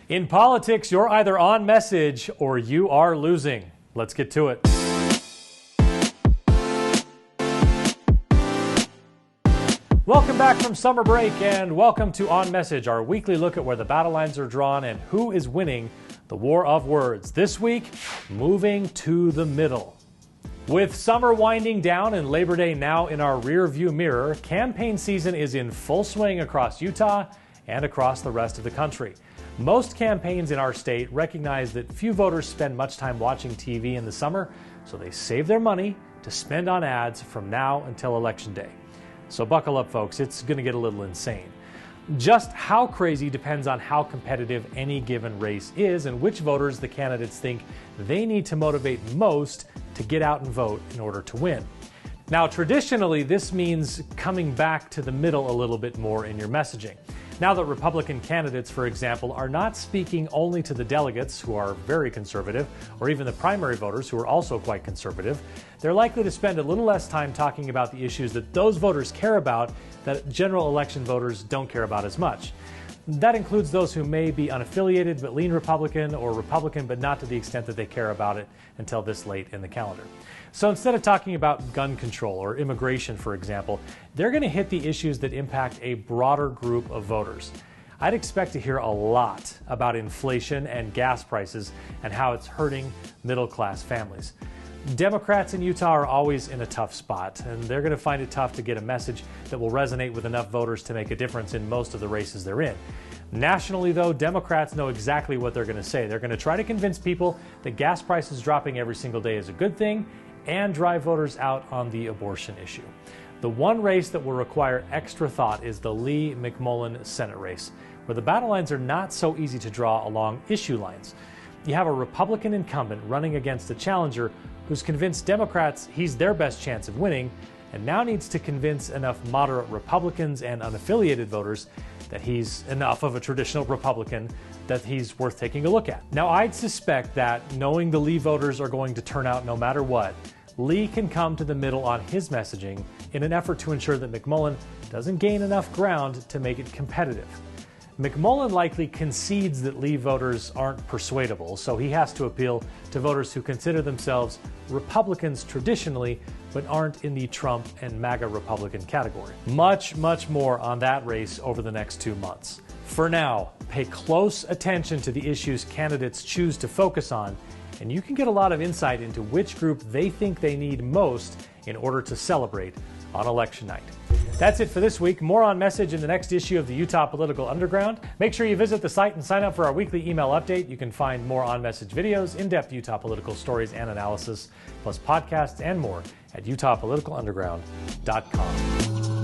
In politics, you're either on message or you are losing. Let's get to it. Welcome back from summer break and welcome to On Message, our weekly look at where the battle lines are drawn and who is winning the war of words. This week, moving to the middle. With summer winding down and Labor Day now in our rear-view mirror, campaign season is in full swing across Utah and across the rest of the country. Most campaigns in our state recognize that few voters spend much time watching TV in the summer, so they save their money to spend on ads from now until Election Day. So buckle up, folks, it's going to get a little insane. Just how crazy depends on how competitive any given race is and which voters the candidates think they need to motivate most to get out and vote in order to win. Now, traditionally, this means coming back to the middle a little bit more in your messaging. Now that Republican candidates, for example, are not speaking only to the delegates who are very conservative, or even the primary voters who are also quite conservative, they're likely to spend a little less time talking about the issues that those voters care about that general election voters don't care about as much. That includes those who may be unaffiliated but lean Republican, or Republican but not to the extent that they care about it until this late in the calendar. So instead of talking about gun control or immigration, for example, they're going to hit the issues that impact a broader group of voters. I'd expect to hear a lot about inflation and gas prices and how it's hurting middle-class families. Democrats in Utah are always in a tough spot, and they're going to find it tough to get a message that will resonate with enough voters to make a difference in most of the races they're in. Nationally, though, Democrats know exactly what they're going to say. They're going to try to convince people that gas prices dropping every single day is a good thing and drive voters out on the abortion issue. The one race that will require extra thought is the Lee-McMullen Senate race, where the battle lines are not so easy to draw along issue lines. You have a Republican incumbent running against a challenger who's convinced Democrats he's their best chance of winning, and now needs to convince enough moderate Republicans and unaffiliated voters that he's enough of a traditional Republican that he's worth taking a look at. Now, I'd suspect that, knowing the Lee voters are going to turn out no matter what, Lee can come to the middle on his messaging in an effort to ensure that McMullen doesn't gain enough ground to make it competitive. McMullen likely concedes that Lee voters aren't persuadable, so he has to appeal to voters who consider themselves Republicans traditionally, but aren't in the Trump and MAGA Republican category. Much more on that race over the next 2 months. For now, pay close attention to the issues candidates choose to focus on, and you can get a lot of insight into which group they think they need most in order to celebrate on election night. That's it for this week. More on Message in the next issue of the Utah Political Underground. Make sure you visit the site and sign up for our weekly email update. You can find more On Message videos, in-depth Utah political stories and analysis, plus podcasts and more at utahpoliticalunderground.com.